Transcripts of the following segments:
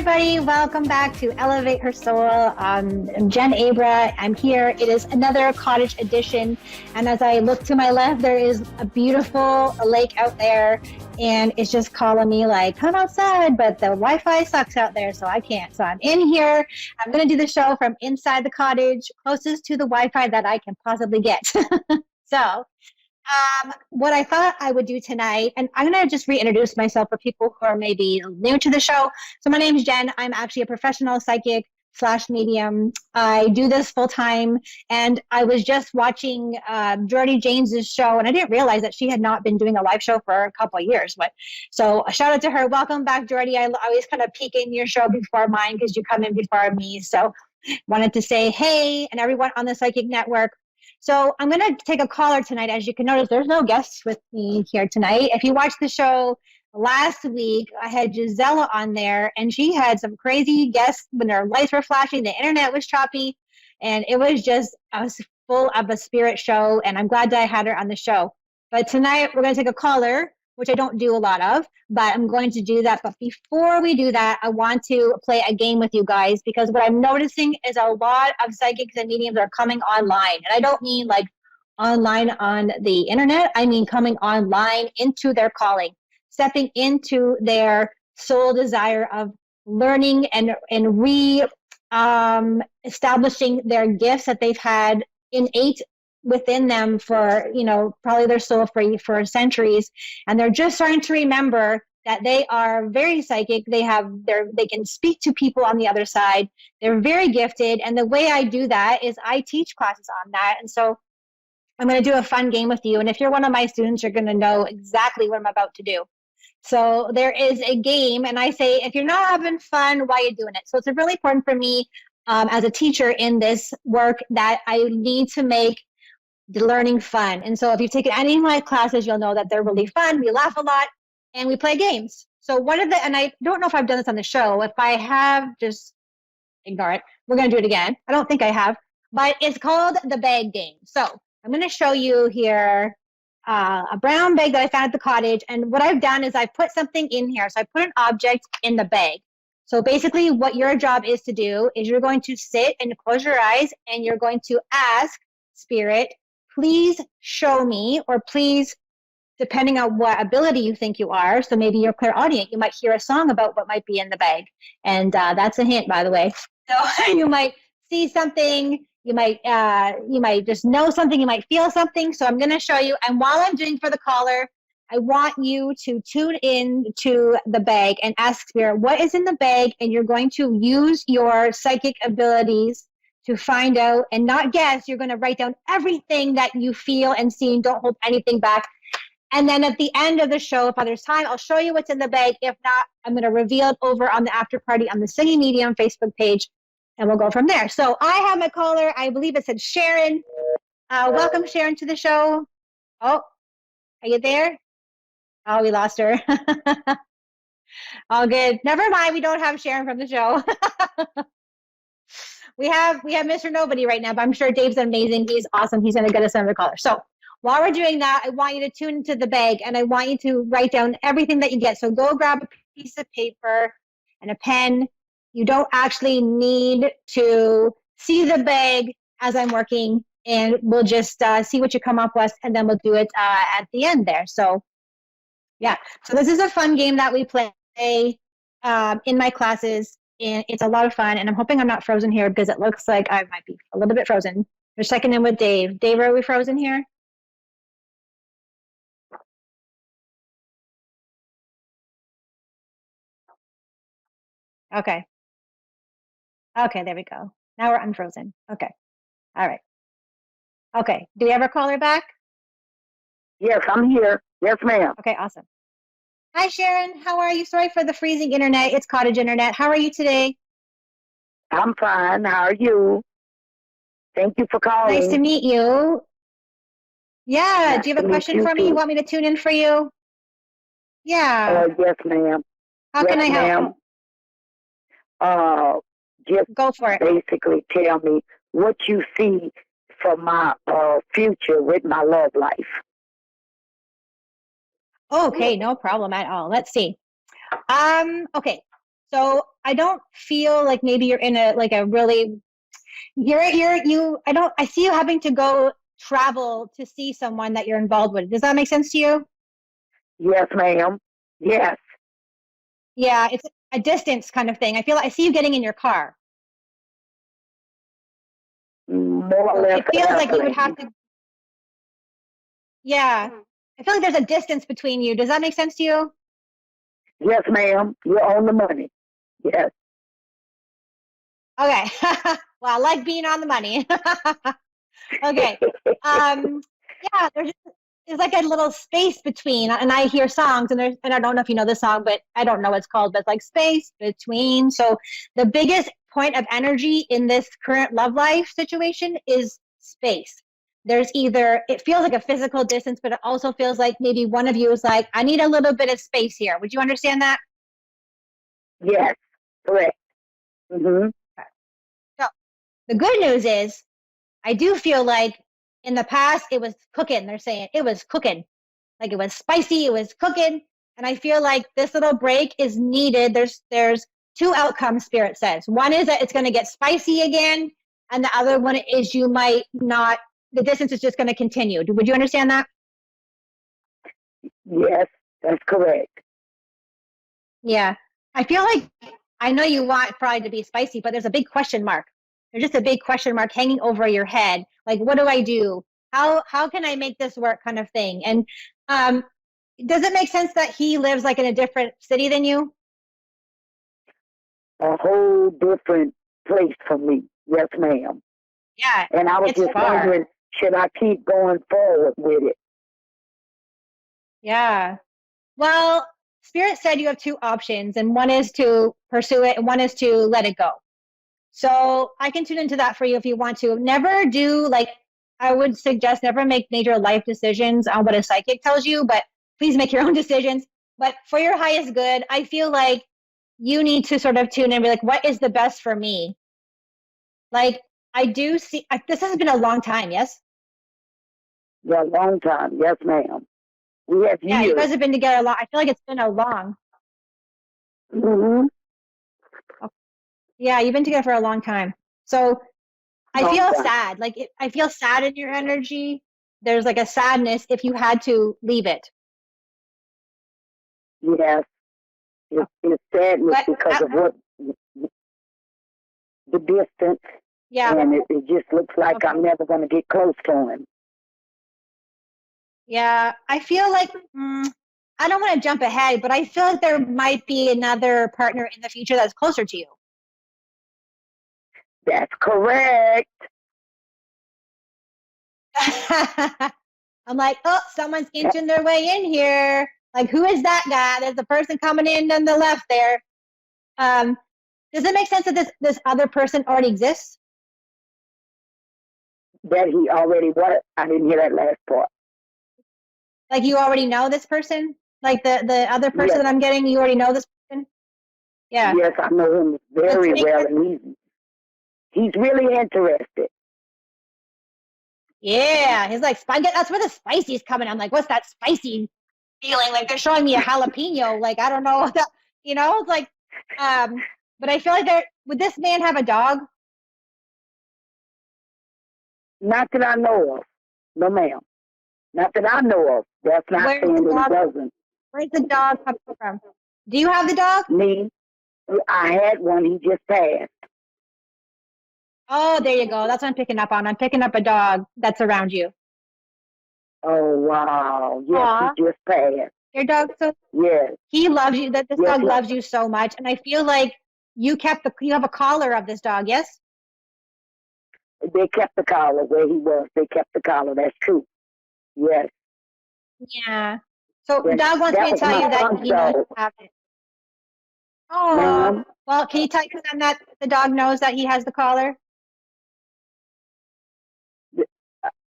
everybody. Welcome back to Elevate Her Soul. I'm Jen Abra. I'm here. It is another cottage edition. And as I look to my left, there is a beautiful lake out there. And it's just calling me like, come outside. But the Wi-Fi sucks out there, so I can't. So I'm in here. I'm going to do the show from inside the cottage, closest to the Wi-Fi that I can possibly get. So what I thought I would do tonight, and I'm going to just reintroduce myself for people who are maybe new to the show. So my name is Jen. I'm actually a professional psychic / medium. I do this full time, and I was just watching Jordy James's show, and I didn't realize that she had not been doing a live show for a couple of years. But so a shout out to her. Welcome back, Jordy. I always kind of peek in your show before mine because you come in before me. So wanted to say hey, and everyone on the Psychic Network. So I'm going to take a caller tonight. As you can notice, there's no guests with me here tonight. If you watched the show last week, I had Gisela on there, and she had some crazy guests when their lights were flashing. The internet was choppy, and it was just full of a spirit show, and I'm glad that I had her on the show. But tonight, we're going to take a caller, which I don't do a lot of, but I'm going to do that. But before we do that, I want to play a game with you guys, because what I'm noticing is a lot of psychics and mediums are coming online. And I don't mean like online on the internet. I mean coming online into their calling, stepping into their soul desire of learning and establishing their gifts that they've had innate within them for, probably their soul for centuries. And they're just starting to remember that they are very psychic. They can speak to people on the other side. They're very gifted. And the way I do that is I teach classes on that. And so I'm going to do a fun game with you. And if you're one of my students, you're going to know exactly what I'm about to do. So there is a game, and I say, if you're not having fun, why are you doing it? So it's really important for me as a teacher in this work that I need to make the learning fun. And so if you've taken any of my classes, you'll know that they're really fun. We laugh a lot and we play games. So and I don't know if I've done this on the show. If I have, just ignore it. We're going to do it again. I don't think I have, but it's called the bag game. So I'm going to show you here a brown bag that I found at the cottage. And what I've done is I put something in here. So I put an object in the bag. So basically what your job is to do is you're going to sit and close your eyes, and you're going to ask Spirit, please show me, or please, depending on what ability you think you are. So maybe you're clairaudient. You might hear a song about what might be in the bag. And that's a hint, by the way. So you might see something. You might just know something. You might feel something. So I'm going to show you. And while I'm doing for the caller, I want you to tune in to the bag and ask Spirit, what is in the bag? And you're going to use your psychic abilities to find out and not guess. You're going to write down everything that you feel and see, and don't hold anything back. And then at the end of the show, if there's time, I'll show you what's in the bag. If not, I'm going to reveal it over on the after party on the Singing Medium Facebook page, and we'll go from there. So I have my caller. I believe it said Sharon. Welcome, Sharon, to the show. Oh, are you there? Oh, we lost her. All good. Never mind. We don't have Sharon from the show. We have Mr. Nobody right now, but I'm sure Dave's amazing. He's awesome. He's going to get us another caller. So while we're doing that, I want you to tune into the bag, and I want you to write down everything that you get. So go grab a piece of paper and a pen. You don't actually need to see the bag as I'm working, and we'll just see what you come up with, and then we'll do it at the end there. So yeah, so this is a fun game that we play in my classes. And it's a lot of fun, and I'm hoping I'm not frozen here, because it looks like I might be a little bit frozen. We're checking in with Dave. Dave, are we frozen here? Okay. Okay, there we go. Now we're unfrozen. Okay. All right. Okay. Do we have our caller back? Yes, I'm here. Yes, ma'am. Okay, awesome. Hi, Sharon. How are you? Sorry for the freezing internet. It's cottage internet. How are you today? I'm fine. How are you? Thank you for calling. Nice to meet you. Yeah. Nice Do you have to a meet question you for me? too. You want me to tune in for you? Yeah. Yes, ma'am. How can I Yes, help? ma'am. Just Go for it. basically tell me what you see for my future with my love life. Okay, no problem at all. Let's see. Okay. So I don't feel like maybe you're in a like a really I don't I see you having to go travel to see someone that you're involved with. Does that make sense to you? Yes, ma'am. Yes. Yeah, it's a distance kind of thing. I feel like I see you getting in your car. More or So less it feels like you would have airplane. to, yeah. I feel like there's a distance between you. Does that make sense to you? Yes, ma'am. You're on the money. Yes. Okay. Well, I like being on the money. Okay. Um, yeah, there's like a little space between, and I hear songs, and I don't know if you know the song, but I don't know what it's called, but it's like space between. So the biggest point of energy in this current love life situation is space. There's either, it feels like a physical distance, but it also feels like maybe one of you is like, I need a little bit of space here. Would you understand that? Yes. Correct. Hmm. So the good news is I do feel like in the past it was cooking. They're saying it was cooking. Like it was spicy, it was cooking. And I feel like this little break is needed. There's two outcomes, Spirit says. One is that it's going to get spicy again, and the other one is you might not, the distance is just going to continue. Would you understand that? Yes, that's correct. Yeah. I feel like I know you want probably to be spicy, but there's a big question mark. There's just a big question mark hanging over your head. Like, what do I do? How can I make this work kind of thing? And um does it make sense that he lives like in a different city than you? A whole different place from me. Yes, ma'am. Yeah, And I was it's just far. wondering, should I keep going forward with it? Yeah. Well, Spirit said you have two options, and one is to pursue it, and one is to let it go. So I can tune into that for you if you want to. Never do like I would suggest never make major life decisions on what a psychic tells you, but please make your own decisions. But for your highest good, I feel like you need to sort of tune in and be like, what is the best for me? Like I do see this has been a long time, yes? Yeah, a long time. Yes, ma'am. We have Yeah, you years. guys have been together a lot. I feel like it's been a long. Hmm. Yeah, you've been together for a long time. So I Long feel time. sad. I feel sad in your energy. There's like a sadness if you had to leave it. Yes. It's sadness But because of what the distance, yeah, and it just looks like okay. I'm never going to get close to him. Yeah, I feel like I don't want to jump ahead, but I feel like there might be another partner in the future that's closer to you. That's correct. I'm like, oh, someone's inching their way in here. Like, who is that guy? There's a person coming in on the left there. Um, does it make sense that this other person already exists? That he already what? I didn't hear that last part. Like you already know this person? Like the other person Yes, that I'm getting, you already know this person? Yeah. yes, I know him Let's very make well, it. and he's really interested. Yeah. He's like, that's where the spicy's coming. I'm like, what's that spicy feeling? Like they're showing me a jalapeno. Like, I don't know what that, it's like, but I feel like would this man have a dog? Not that I know of. No, ma'am. Not that I know of. That's not Where's saying the that he dog? doesn't. Where's the dog coming from? Do you have the dog? Me, I had one. He just passed. Oh, there you go. That's what I'm picking up on. I'm picking up a dog that's around you. Oh wow! Yes, he Aw, just passed. your dog so Yes, he loves you. That this yes. dog loves you so much, and I feel like you have a collar of this dog. Yes. They kept the collar where he was. They kept the collar. That's true. Yes. Yeah. So the That, dog wants that me to was tell my you that son's he knows you dog, have it. Oh, ma'am. well, can you tell him that the dog knows that he has the collar?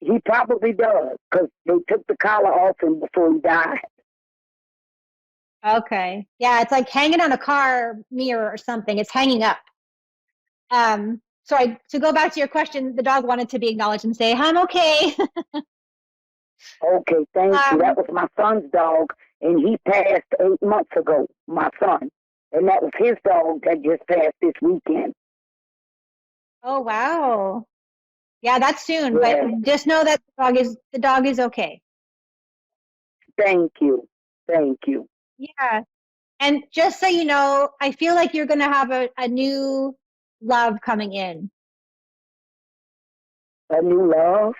He probably does because they took the collar off him before he died. Okay. Yeah, it's like hanging on a car mirror or something. It's hanging up. To go back to your question, the dog wanted to be acknowledged and say, I'm okay. Okay, thank you. That um, was my son's dog, and he passed 8 months ago. My son. And that was his dog that just passed this weekend. Oh, wow. Yeah, that's soon, Yeah. but just know that the dog is okay. Thank you. Thank you. Yeah. And just so you know, I feel like you're going to have a new love coming in. A new love?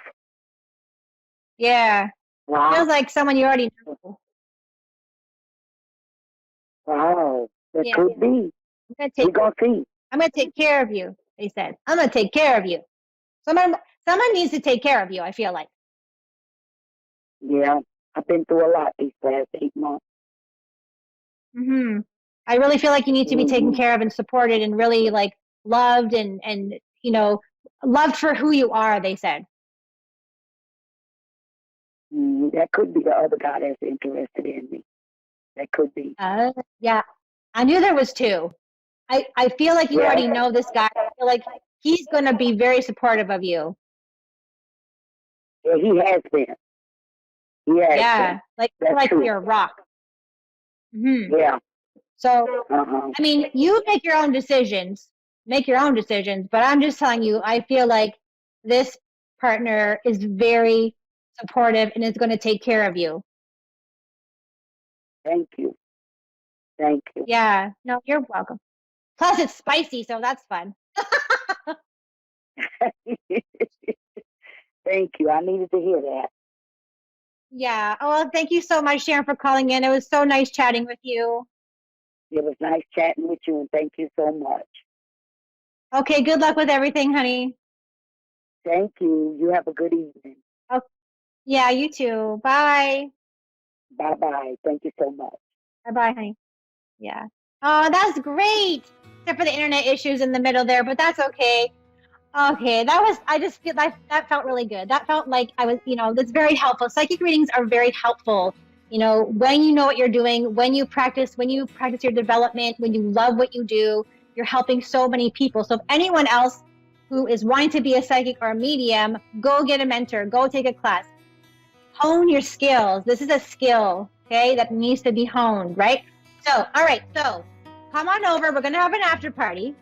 Yeah. Wow. Feels like someone you already know. Wow. That Yeah. could be. We're going to see. I'm going to take care of you, they said. I'm going to take care of you. Someone needs to take care of you, I feel like. Yeah. I've been through a lot these past 8 months. Mm-hmm. I really feel like you need to be taken care of and supported and really like loved and loved for who you are, they said. That could be the other guy that's interested in me. That could be. Yeah. I knew there was two. I feel like you already know this guy. I feel like he's going to be very supportive of you. Yeah, he has been. He has been. Like you're a rock. Mm-hmm. Yeah. So, I mean, you make your own decisions. Make your own decisions. But I'm just telling you, I feel like this partner is very supportive and is going to take care of you. Thank you. Thank you. Yeah. No, you're welcome. Plus, it's spicy, so that's fun. Thank you. I needed to hear that. Yeah. Oh, well, thank you so much, Sharon, for calling in. It was so nice chatting with you. It was nice chatting with you, and thank you so much. Okay. Good luck with everything, honey. Thank you. You have a good evening. Oh, yeah, you too. Bye. Bye-bye. Thank you so much. Bye-bye, honey. Yeah. Oh, that's great. Except for the internet issues in the middle there, but that's okay. Okay, I just feel that felt really good. That felt like I was, that's very helpful. Psychic readings are very helpful. When you know what you're doing, when you practice your development, when you love what you do, you're helping so many people. So if anyone else who is wanting to be a psychic or a medium, go get a mentor, go take a class. Hone your skills. This is a skill, okay, that needs to be honed, right? So, all right, so come on over. We're going to have an after party.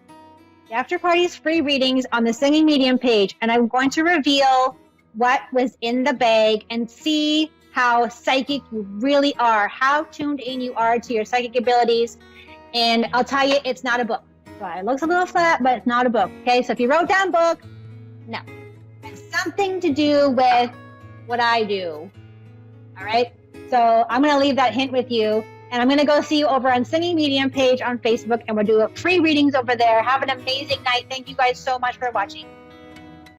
The after party is free readings on the Singing Medium page, and I'm going to reveal what was in the bag and see how psychic you really are, how tuned in you are to your psychic abilities. And I'll tell you, it's not a book. So it looks a little flat, but it's not a book. Okay, so if you wrote down book, no. It's something to do with what I do. All right, so I'm going to leave that hint with you. And I'm going to go see you over on Singing Medium page on Facebook, and we'll do free readings over there. Have an amazing night. Thank you guys so much for watching.